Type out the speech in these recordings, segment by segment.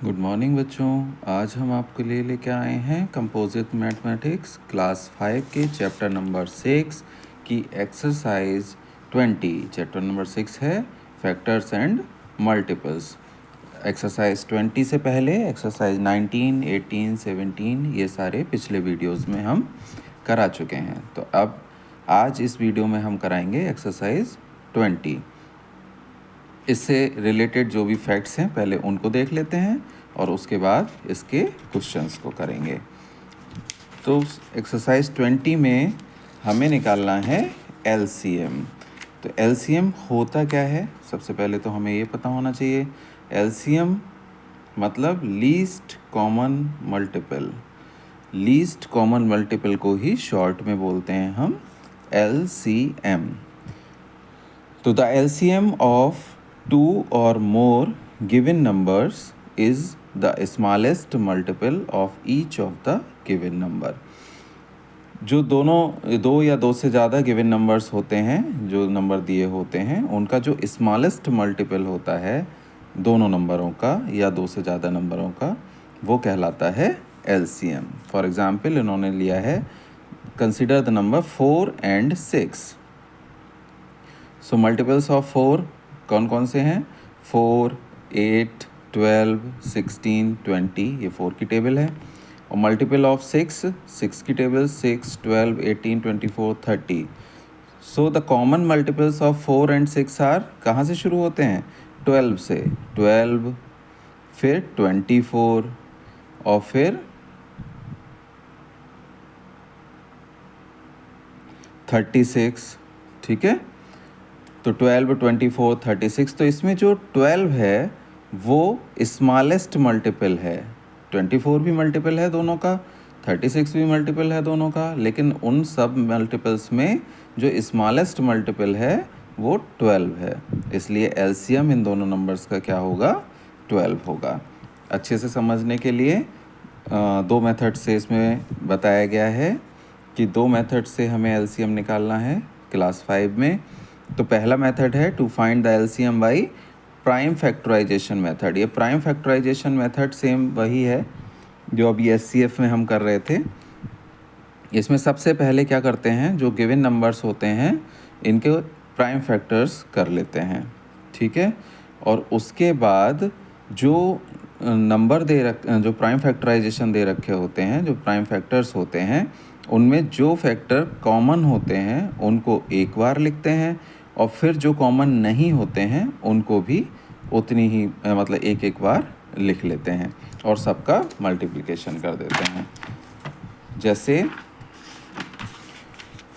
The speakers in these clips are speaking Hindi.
गुड मॉर्निंग बच्चों। आज हम आपके लिए लेके आए हैं कंपोजिट मैथमेटिक्स क्लास 5 के चैप्टर नंबर 6 की एक्सरसाइज 20। चैप्टर नंबर 6 है फैक्टर्स एंड मल्टीपल्स। एक्सरसाइज 20 से पहले एक्सरसाइज 19, 18, 17 ये सारे पिछले वीडियोस में हम करा चुके हैं। तो अब आज इस वीडियो में हम कराएंगे एक्सरसाइज 20। इससे रिलेटेड जो भी फैक्ट्स हैं पहले उनको देख लेते हैं और उसके बाद इसके क्वेश्चंस को करेंगे। तो एक्सरसाइज 20 में हमें निकालना है एलसीएम। तो एलसीएम होता क्या है, सबसे पहले तो हमें ये पता होना चाहिए। एलसीएम मतलब least common multiple. Least common multiple को ही शॉर्ट में बोलते हैं हम एलसीएम। तो the LCM of two or more given numbers is the smallest multiple of each of the given number। जो दो या दो से ज़्यादा गिवन नंबर्स होते हैं, जो नंबर दिए होते हैं, उनका जो स्मॉलेस्ट मल्टीपल होता है दोनों नंबरों का या दो से ज़्यादा नंबरों का, वो कहलाता है एलसीएम। फॉर एग्जांपल इन्होंने लिया है consider the number 4 and 6। So multiples of 4 कौन कौन से हैं? 4, 8, 12, 16, 20, ये 4 की टेबल है। और मल्टीपल ऑफ 6 की table 6, 12, 18, 24, 30। So the common multiples of 4 and 6 are कहाँ से शुरू होते हैं? 12 से। 12 फिर 24 और फिर 36। ठीक है, तो 12, 24, 36। तो इसमें जो 12 है वो स्मॉलेस्ट मल्टीपल है। 24 भी मल्टीपल है दोनों का, 36 भी मल्टीपल है दोनों का, लेकिन उन सब मल्टीपल्स में जो स्मॉलेस्ट मल्टीपल है वो 12 है। इसलिए एलसीएम इन दोनों नंबर्स का क्या होगा? 12 होगा। अच्छे से समझने के लिए दो मेथड से इसमें बताया गया है कि दो मेथड से हमें एलसीएम निकालना है क्लास 5 में। तो पहला मेथड है to find the LCM by prime factorisation method. ये प्राइम फैक्टराइजेशन मेथड सेम वही है जो अभी एचसीएफ में हम कर रहे थे। इसमें सबसे पहले क्या करते हैं, जो गिवन नंबर्स होते हैं इनके प्राइम फैक्टर्स कर लेते हैं। ठीक है, और उसके बाद जो नंबर जो प्राइम फैक्टराइजेशन दे रखे होते हैं, जो प्राइम फैक्टर्स होते हैं, उनमें जो फैक्टर कॉमन होते हैं उनको एक बार लिखते हैं और फिर जो कॉमन नहीं होते हैं उनको भी उतनी ही मतलब एक एक बार लिख लेते हैं और सबका मल्टीप्लिकेशन कर देते हैं। जैसे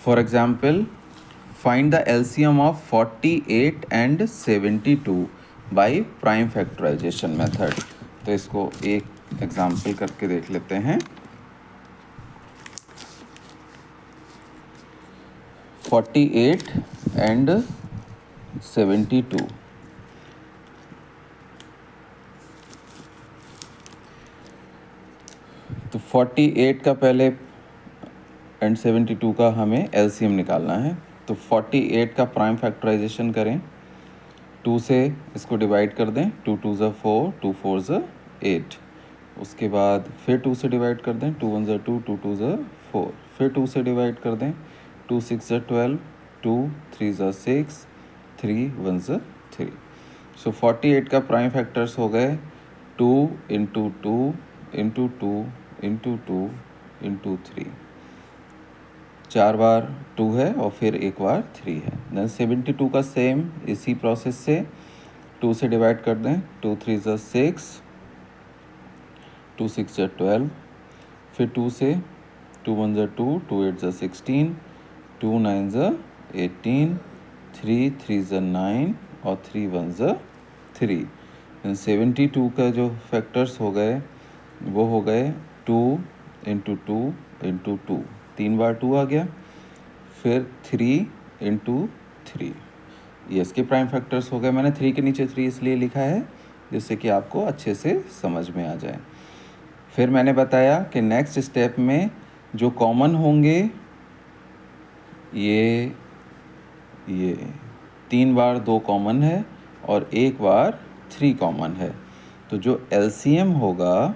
for example find the LCM of 48 and 72 by prime factorisation method. तो इसको एक एग्जाम्पल करके देख लेते हैं। 48 and 72। तो 48 का पहले एंड 72 का हमें एलसीएम निकालना है। तो 48 का प्राइम फैक्टराइजेशन करें, 2 से इसको डिवाइड कर दें, 2 2 ज़ा 4, 2 4 ज़ा 8। उसके बाद फिर 2 से डिवाइड कर दें, 2 1 ज़ा 2, 2 2 ज़ा 4। फिर 2 से डिवाइड कर दें, 2 6 ज़ा 12, 2 3 ज़ा 6, 3 1 ज़ा 3। सो 48 का प्राइम फैक्टर्स हो गए 2 इंटू 2 इंटू 2 इंटू 2 इंटू 3। 4 बार 2 है और फिर एक बार 3 है। देन 72 का सेम इसी प्रोसेस से 2 से डिवाइड कर दें, 2 3 ज़ा 6, 2 6 ज़ा 12। फिर 2 से 2 1 ज़ा 2, 2 8 ज़ा 16, 2 9 ज़ा 18, 3 3 ज़ा 9 और 3 1 ज़ा 3। 72 का जो फैक्टर्स हो गए वो हो गए 2 इंटू 2 इंटू 2, 3 बार 2 आ गया। फिर 3 इंटू 3, ये इसके प्राइम फैक्टर्स हो गए। मैंने 3 के नीचे 3 इसलिए लिखा है जिससे कि आपको अच्छे से समझ में आ जाए। फिर मैंने बताया कि नेक्स्ट स्टेप में जो कॉमन होंगे ये 3 बार 2 कॉमन है और एक बार 3 कॉमन है। तो जो LCM होगा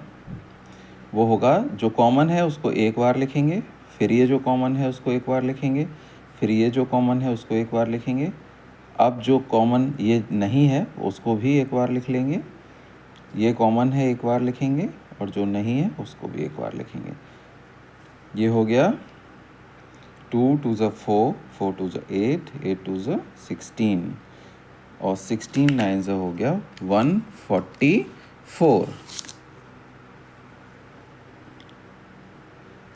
वो होगा, जो कॉमन है उसको एक बार लिखेंगे, फिर ये जो कॉमन है उसको एक बार लिखेंगे, फिर ये जो कॉमन है उसको एक बार लिखेंगे। अब जो कॉमन ये नहीं है उसको भी एक बार लिख लेंगे, ये कॉमन है एक बार लिखेंगे, और जो नहीं है उसको भी एक बार लिखेंगे। ये हो गया 2 2 ज़ा 4, 4 2 ज़ा 8, 8 2 ज़ा 16, और 16 9 ज़ा हो गया 144।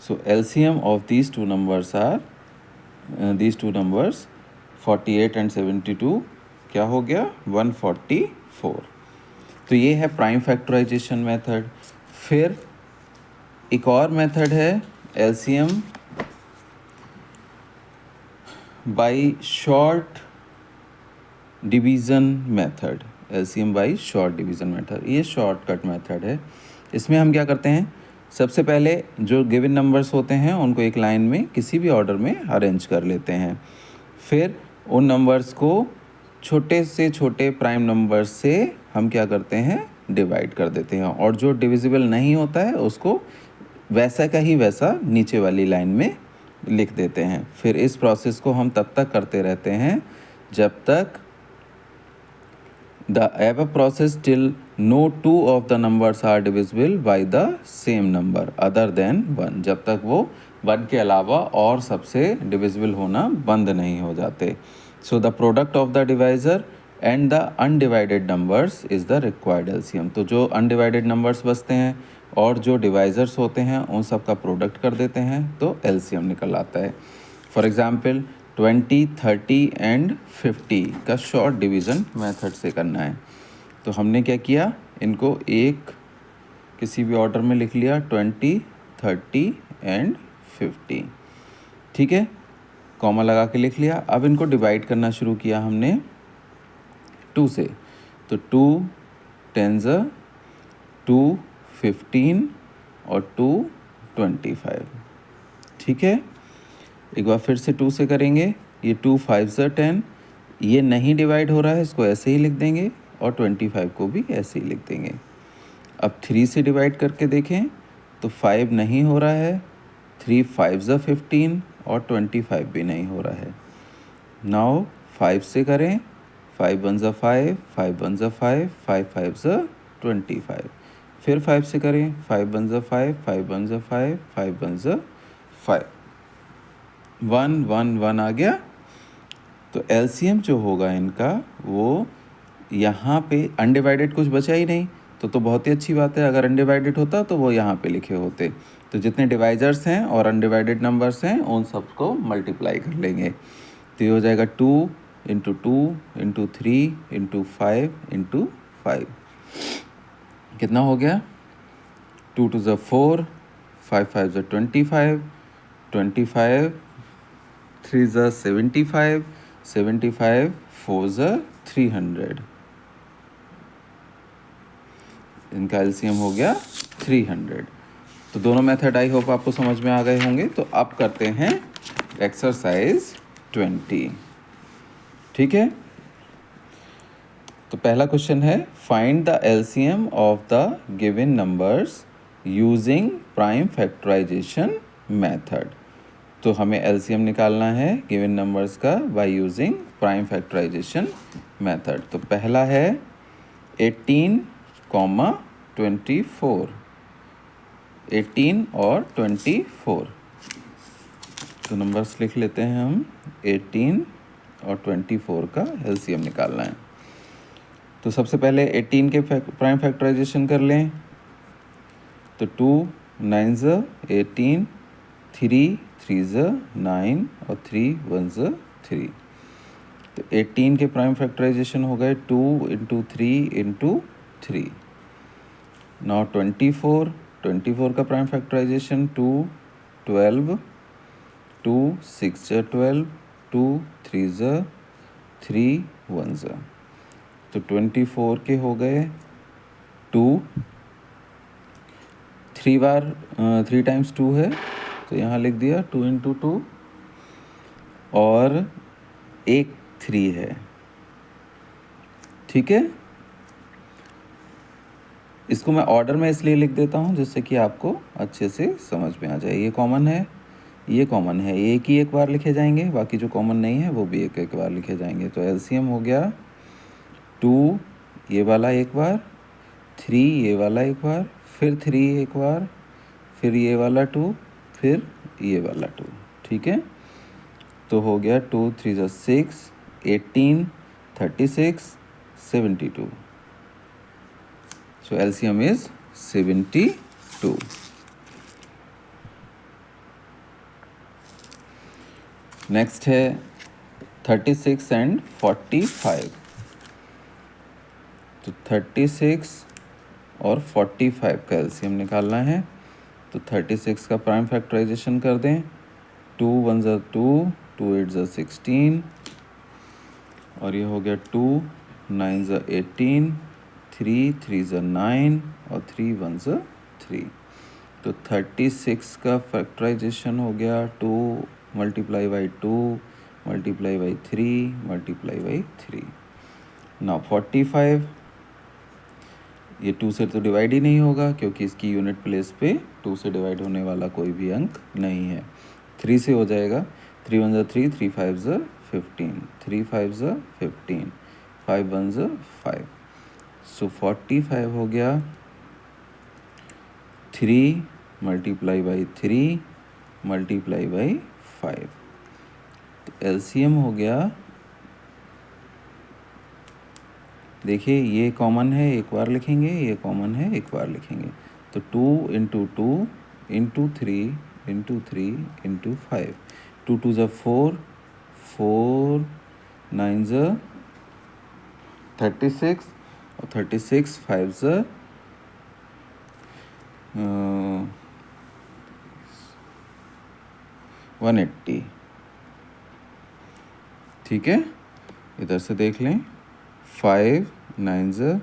So LCM of these two numbers are 48 and 72 क्या हो गया 144। तो ये है प्राइम फैक्टराइजेशन मेथड। फिर एक और मेथड है LCM by short division method. LCM by short division method, ये शॉर्टकट मेथड है। इसमें हम क्या करते हैं, सबसे पहले जो गिवन नंबर्स होते हैं उनको एक लाइन में किसी भी ऑर्डर में अरेंज कर लेते हैं, फिर उन नंबर्स को छोटे से छोटे प्राइम नंबर्स से हम क्या करते हैं, डिवाइड कर देते हैं, और जो डिविजिबल नहीं होता है उसको वैसा का ही वैसा नीचे वाली लाइन में लिख देते हैं। फिर इस प्रोसेस को हम तब तक करते रहते हैं जब तक the above process till no two of the numbers are divisible by the same number other than 1, जब तक वो 1 के अलावा और सबसे डिविजिबल होना बंद नहीं हो जाते। So the product of the divisor and the undivided numbers is the required LCM। तो जो अनडिवाइडेड नंबर्स बचते हैं और जो डिवाइज़र्स होते हैं उन सब का प्रोडक्ट कर देते हैं तो LCM निकल आता है। फॉर एग्ज़ाम्पल 20, 30 एंड 50 का शॉर्ट डिवीज़न मेथड से करना है। तो हमने क्या किया, इनको एक किसी भी ऑर्डर में लिख लिया, 20, 30 एंड 50, ठीक है, कॉमा लगा के लिख लिया। अब इनको डिवाइड करना शुरू किया हमने 2 से, तो 2 10 2 15 और 2 25, ठीक है। एक बार फिर से 2 से करेंगे, ये 2 5 10, ये नहीं डिवाइड हो रहा है, इसको ऐसे ही लिख देंगे, और 25 को भी ऐसे ही लिख देंगे। अब 3 से डिवाइड करके देखें तो 5 नहीं हो रहा है, 3 5 15 और 25 भी नहीं हो रहा है। नाउ 5 से करें, 5 1 5, 5 1 5, 5 5 25, फिर 5 से करें, 5 1 5, 5 1 5, 5 1 5, 1 1 1 आ गया। तो LCM जो होगा इनका वो यहाँ पे अनडिवाइडेड कुछ बचा ही नहीं, तो बहुत ही अच्छी बात है। अगर अनडिवाइडेड होता तो वो यहाँ पे लिखे होते। तो जितने डिवाइजर्स हैं और अनडिवाइडेड नंबर्स हैं उन सबको मल्टीप्लाई कर लेंगे, तो ये हो जाएगा 2 इंटू 2 इंटू 3 इंटू 5 इंटू 5, कितना हो गया, 2 2 ज़ा 4, 5 5 ज़ा 25, 25 3 ज़ा 75, 75 4 ज़ा 300, इनका LCM हो गया 300। तो दोनों मेथड आई होप आपको समझ में आ गए होंगे। तो अब करते हैं एक्सरसाइज 20, ठीक है। तो पहला क्वेश्चन है, find the LCM of the given numbers using prime factorisation method. तो हमें LCM निकालना है गिवन नंबर्स का by using prime factorisation method. तो पहला है 18, 24, 18 और 24। तो नंबर्स लिख लेते हैं हम, 18 और 24 का LCM निकालना है। तो सबसे पहले 18 के प्राइम फैक्टराइजेशन कर लें, तो 2 9 18, 3 3 9 और 3 1 3। तो 18 के प्राइम फैक्टराइजेशन हो गए 2 इंटू 3 इंटू 3। नाउ 24 का प्राइम फैक्टराइजेशन 2 12, 2 6 12, 2 3 3 1। तो 24 के हो गए 2, 3 बार 3 टाइम्स 2 है, तो यहाँ लिख दिया 2 इंटू 2, और एक 3 है, ठीक है। इसको मैं ऑर्डर में इसलिए लिख देता हूँ जिससे कि आपको अच्छे से समझ में आ जाए। ये कॉमन है, ये कॉमन है, एक ही एक बार लिखे जाएंगे, बाकी जो कॉमन नहीं है वो भी एक एक बार लिखे जाएंगे। तो एलसीएम हो गया 2 ये वाला एक बार, 3 ये वाला एक बार, फिर 3 एक बार, फिर ये वाला 2, फिर ये वाला 2। ठीक है, तो हो गया 2 3 6, 18, 36, 72। सो एलसीएम इज 72। नेक्स्ट है 36 एंड 45। तो 36 और 45 का एलसीएम निकालना है। तो 36 का प्राइम फैक्टराइजेशन कर दें। 2 1 ज़ा 2, 2 8 ज़ा 16, और ये हो गया 2 9 ज़ा 18, 3 3 ज़ा 9, और 3 1 ज़ा 3। तो 36 का फैक्टराइजेशन हो गया 2 multiply by 2 multiply by 3 multiply by 3। Now 45, ये 2 से तो डिवाइड ही नहीं होगा क्योंकि इसकी यूनिट प्लेस पे 2 से डिवाइड होने वाला कोई भी अंक नहीं है। 3 से हो जाएगा। 3 1 ज़ा 3, 3 5 ज़ा 15, 3 5 ज़ा 15, 5 1 ज़ा 5। सो 45 हो गया 3 मल्टीप्लाई बाई 3 मल्टीप्लाई बाई 5। तो एलसीएम हो गया, देखिए ये कॉमन है एक बार लिखेंगे, ये कॉमन है एक बार लिखेंगे। तो 2 इंटू 2 इंटू 3 इंटू 3 इंटू 5। 2 2 ज़ा 4, 4 9 ज़ा 36, और 36 5 ज़ा 180। ठीक है, इधर से देख लें। 5 9 ज़ा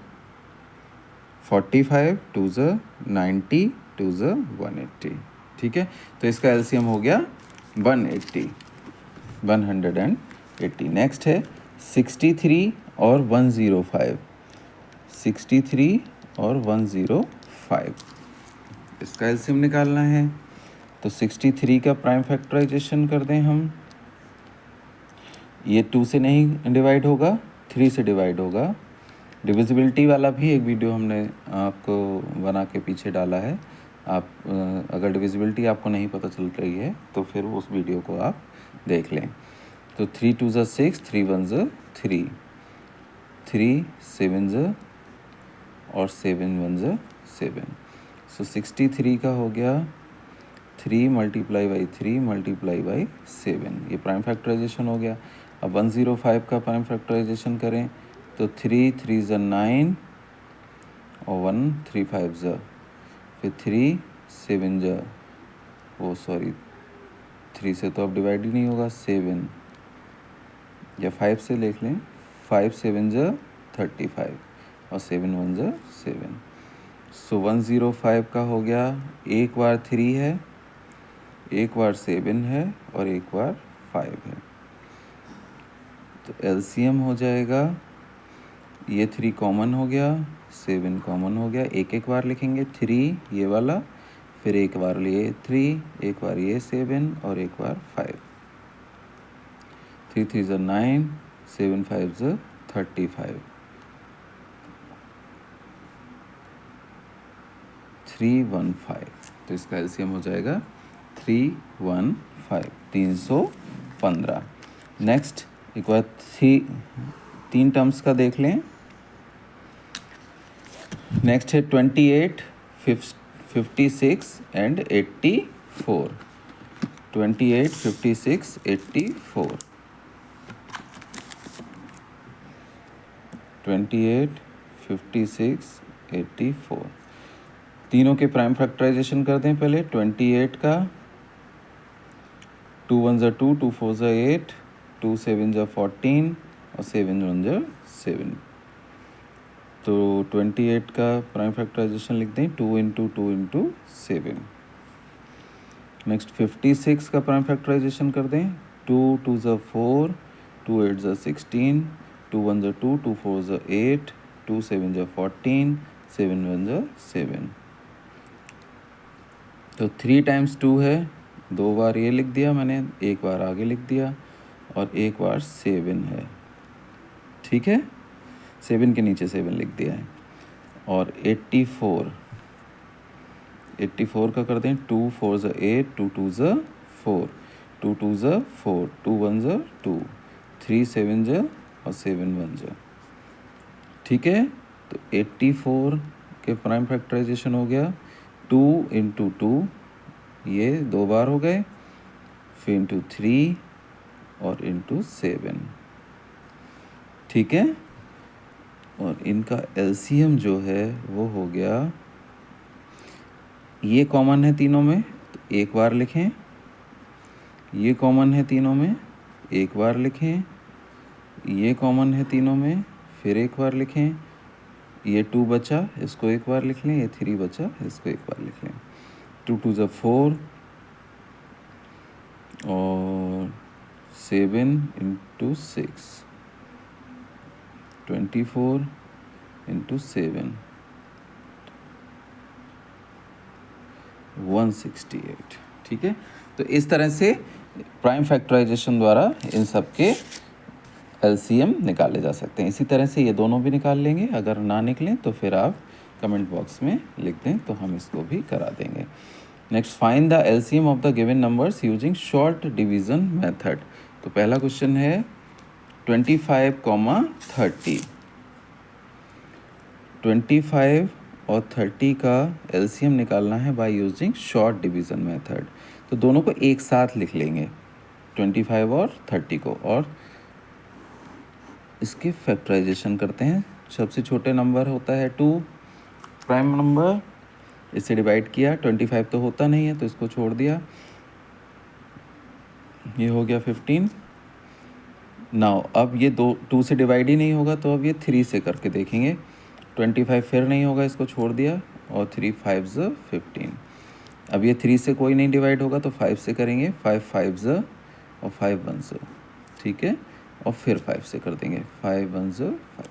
45, 2 ज़ा 90, 2 ज़ा 180। ठीक है, तो इसका एलसीएम हो गया 180। नेक्स्ट है 63 और 105। 63 और 105, इसका एलसीएम निकालना है। तो 63 का प्राइम फैक्टराइजेशन कर दें हम। ये 2 से नहीं डिवाइड होगा, 3 से डिवाइड होगा। डिविजिबिलिटी वाला भी एक वीडियो हमने आपको बना के पीछे डाला है। आप अगर डिविजिबिलिटी आपको नहीं पता चल रही है तो फिर उस वीडियो को आप देख लें। तो 3 2 ज़ा 6, 3 1 ज़ा 3, 3 7 ज़ा, और 7 1 ज़ा 7। सो 63 का हो गया 3 मल्टीप्लाई बाई 3 मल्टीप्लाई बाई 7। ये प्राइम फैक्टराइजेशन हो गया। अब 105 का प्राइम फैक्टराइजेशन करें तो 3 3 ज़ा 9, और 1 3 5 ज़ा, फिर 3 7 ज़ा, ओ सॉरी 3 से तो अब डिवाइड ही नहीं होगा, 7 या 5 से लिख लें। 5 7 ज़ा 35, और 7 1 ज़ा 7। सो 105 का हो गया, एक बार 3 है, एक बार 7 है, और एक बार 5 है। तो एलसीएम हो जाएगा, ये 3 कॉमन हो गया, 7 कॉमन हो गया, एक एक बार लिखेंगे। 3 ये वाला, फिर एक बार ये 3, एक बार ये 7, और एक बार 5। 3 3 ज़ा 9, 7 5 ज़ा 35, 315। तो इसका एलसीएम हो जाएगा 315, 315। नेक्स्ट एक बार 3 टर्म्स का देख लें। नेक्स्ट है 28, 56 एंड 84। 28, 56, 84। 28, 56, 84। तीनों के प्राइम फैक्टराइजेशन कर दें पहले। 28 का 2 1 ज़ा 2, 2 4 ज़ा 8, 2 7 ज़ा 14, और 7 1 ज़ा 7। तो 28 का प्राइम फैक्टराइजेशन लिख दें 2 इंटू 2 इंटू 7। नेक्स्ट 56 का प्राइम फैक्टराइजेशन कर दें। 2 2 ज़ा 4, 2 8 ज़ा 16, 2 1 ज़ा 2, 2 4 ज़ा 8, 2 7 ज़ा 14, 7 1 जा 7। तो 3 टाइम्स 2 है, 2 बार ये लिख दिया मैंने, एक बार आगे लिख दिया और एक बार 7 है। ठीक है, 7 के नीचे 7 लिख दिया है। और 84 का कर दें, 2 4 ज़ा 8, 2 2 ज़ा 4, 2 2 ज़ा 4, 2 1 ज़ा 2, 3 7 ज़ा और 7 1 ज़ा। ठीक है, तो 84 के प्राइम फैक्टराइजेशन हो गया 2 इंटू 2, ये 2 बार हो गए, फिर इंटू 3 और इंटू 7। ठीक है, और इनका एलसीएम जो है वो हो गया, ये कॉमन है तीनों में तो एक बार लिखें, ये कॉमन है तीनों में एक बार लिखें, ये कॉमन है तीनों में फिर एक बार लिखें, ये 2 बचा इसको एक बार लिख लें, ये 3 बचा इसको एक बार लिख लें। 2 2 ज़ा 4 और 7 इंटू 6, 24 इंटू 7, 168। ठीक है, तो इस तरह से प्राइम फैक्टराइजेशन द्वारा इन सब के एलसीएम निकाले जा सकते हैं। इसी तरह से ये दोनों भी निकाल लेंगे, अगर ना निकलें तो फिर आप कमेंट बॉक्स में लिख दें तो हम इसको भी करा देंगे। Next, find the LCM of the given numbers using short division method. तो पहला क्वेश्चन है 25, 30। 25 और 30 का एलसीएम निकालना है by using short division method. तो दोनों को एक साथ लिख लेंगे, 25 और 30 को, और इसके फैक्टराइजेशन करते हैं। सबसे छोटे नंबर होता है 2 प्राइम नंबर, इससे डिवाइड किया, 25 तो होता नहीं है तो इसको छोड़ दिया, ये हो गया 15। नाउ अब ये 2 से डिवाइड ही नहीं होगा तो अब ये 3 से करके देखेंगे। 25 फिर नहीं होगा, इसको छोड़ दिया, और 3 5 ज़ा 15। अब ये 3 से कोई नहीं डिवाइड होगा तो 5 से करेंगे, 5 5 ज़ा और 5 1 ज़ा। ठीक है, और फिर 5 से कर देंगे, 5 1 ज़ा 5।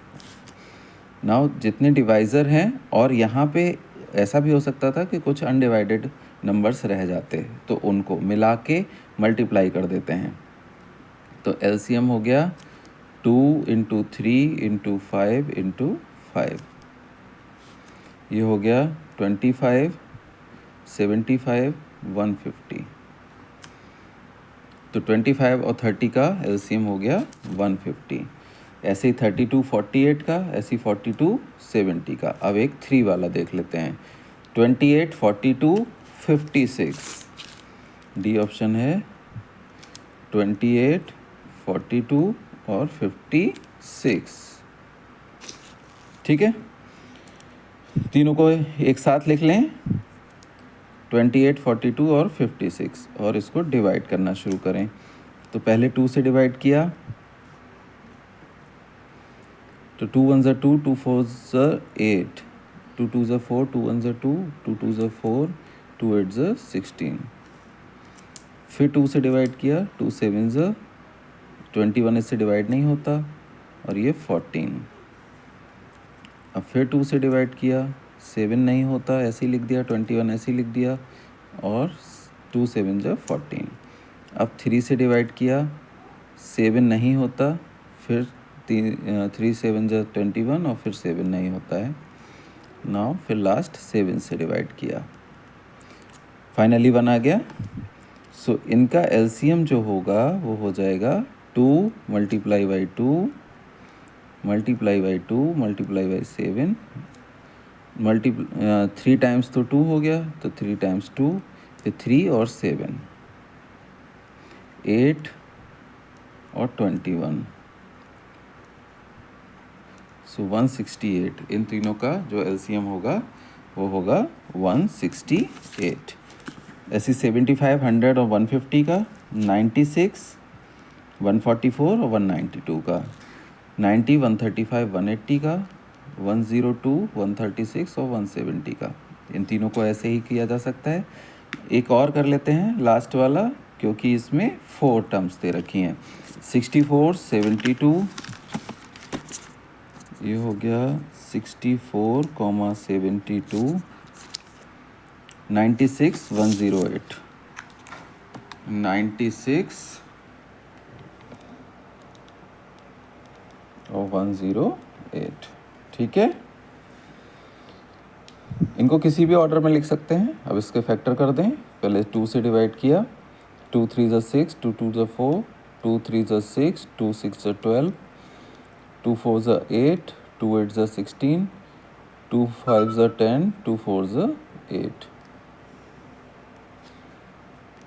नाउ जितने डिवाइज़र हैं, और यहाँ पे ऐसा भी हो सकता था कि कुछ अनडिवाइडेड नंबर्स रह जाते, तो उनको मिला के मल्टीप्लाई कर देते हैं। तो एलसीएम हो गया 2 इंटू 3 इंटू 5 इंटू 5, ये हो गया 25, 75, 150। तो 25 और 30 का एलसीएम हो गया 150। ऐसे ही 32 48 का, ऐसे ही 42 70 का। अब एक 3 वाला देख लेते हैं, 28 42 56। डी ऑप्शन है 28 42 और 56। ठीक है, तीनों को एक साथ लिख लें, 28 42 और 56, और इसको डिवाइड करना शुरू करें। तो पहले 2 से डिवाइड किया, तो 2 1 ज़ा 2, 2 4 ज़ा 8, 2 2 ज़ा 4, 2 1 ज़ा 2, 2 2 ज़ा 4, 2 8 ज़ा 16। फिर 2 से डिवाइड किया, 2 7 ज़ा 21, इससे डिवाइड नहीं होता, और ये 14। अब फिर 2 से डिवाइड किया, 7 नहीं होता, ऐसे ही लिख दिया, 21 ऐसे ही लिख दिया, और 2 7 ज़ा 14। अब 3 से डिवाइड किया, 7 नहीं होता, फिर 3 7 ज़ा 21, और फिर 7 नहीं होता है। नाउ फिर लास्ट 7 से डिवाइड किया, फाइनली 1 आ गया। सो इनका एलसीएम जो होगा वो हो जाएगा 2 multiply by 2 multiply by 2 multiply by 7, 3 times तो 2 हो गया, तो 3 टाइम्स 2, फिर 3 और 7, 8 और 21। सो 168, इन तीनों का जो एलसीएम होगा वो होगा 168। ऐसी 75 100 और 150 का, 96 144 और 192 का, 90 135 180 का, 102 136 और 170 का। इन तीनों को ऐसे ही किया जा सकता है। एक और कर लेते हैं लास्ट वाला, क्योंकि इसमें 4 टर्म्स दे रखी हैं। 64 72, ये हो गया 64,72 96,108 96 और 108। ठीक है, इनको किसी भी ऑर्डर में लिख सकते हैं। अब इसके फैक्टर कर दें। पहले 2 से डिवाइड किया, 2 3 ज़ा 6, 2 2 ज़ा 4, 2 3 ज़ा 6, 2 6 ज़ा 12, 2 4 ज़ा 8, 2 8 ज़ा 16, 2 5 ज़ा 10, 2 4 ज़ा 8।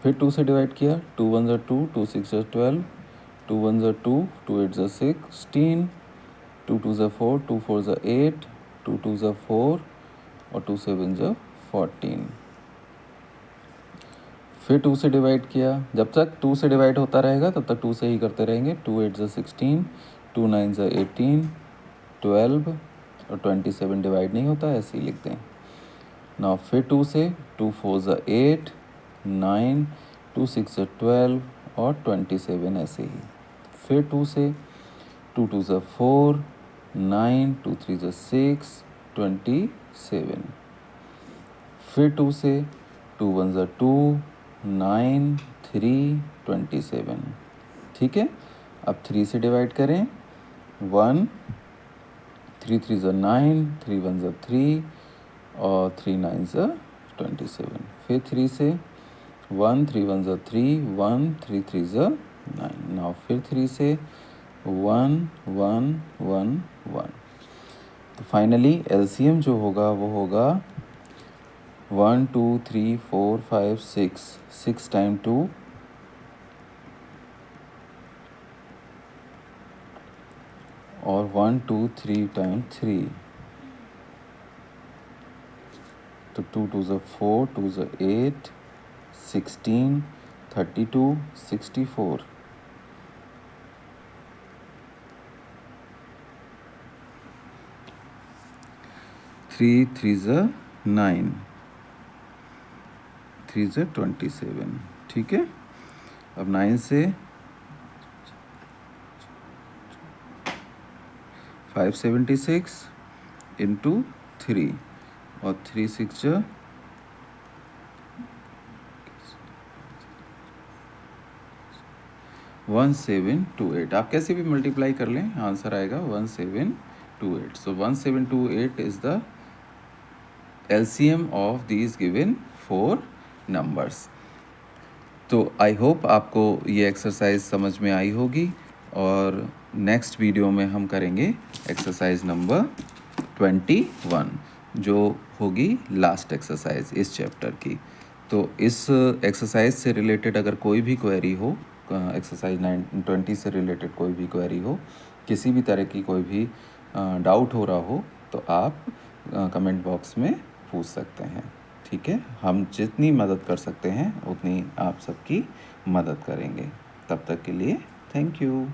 फिर 2 से डिवाइड किया, 2 1 ज़ा 2, 2 6 ज़ा 12, 2 1 ज़ा 2, 2 8 ज़ा 16, 2 2 ज़ा 4, 2 4 ज़ा 8, 2 2 ज़ा 4 और 2 7 ज़ा 14। फिर 2 से डिवाइड किया। जब तक 2 से डिवाइड होता रहेगा तब तक 2 से ही करते रहेंगे। 2 8 ज़ा 16, 2 9 ज़ा 18, 12 और 27 डिवाइड नहीं होता, ऐसे ही लिख दें। नाउ फिर 2 से, 2 4 ज़ा 8, 9, 2 6 ज़ा 12 और 27 ऐसे ही। फिर 2 से, 2 2 ज़ा 4, 9, 2 3 ज़ा 6, 27। फिर 2 से, 2 1 ज़ा 2, 9 3 27। ठीक है, अब 3 से डिवाइड करें। 1 3 3 ज़ा 9, 3 1 ज़ा 3 और 3 9 ज़ा 27। फिर 3 से, 1 3 1 ज़ा 3, 1 3 3 ज़ा 9। नाउ फिर 3 से 1 1 1 1। तो फाइनली एलसीएम जो होगा वो होगा 1 2 3 4 5 6, 6 टाइम 2 और 1 2 3 टाइम 3। तो 2 2 ज़ा 4, 2 ज़ा 8, 16, 32, 64। 3 3 ज़ा 9, 3 ज़ा 27। ठीक है, अब 9 से 576 इंटू 3 और 3 6 ज़ा 1728। आप कैसे भी मल्टीप्लाई कर लें, आंसर आएगा 1728। सो 1728 is the LCM of these given 4 numbers. तो आई होप आपको ये एक्सरसाइज समझ में आई होगी और नेक्स्ट वीडियो में हम करेंगे एक्सरसाइज नंबर 21 जो होगी लास्ट एक्सरसाइज इस चैप्टर की। तो इस एक्सरसाइज से रिलेटेड अगर कोई भी क्वेरी हो, एक्सरसाइज 20 से रिलेटेड कोई भी क्वेरी हो, किसी भी तरह की कोई भी डाउट हो रहा हो तो आप कमेंट बॉक्स में पूछ सकते हैं। ठीक है, हम जितनी मदद कर सकते हैं उतनी आप सबकी मदद करेंगे। तब तक के लिए थैंक यू।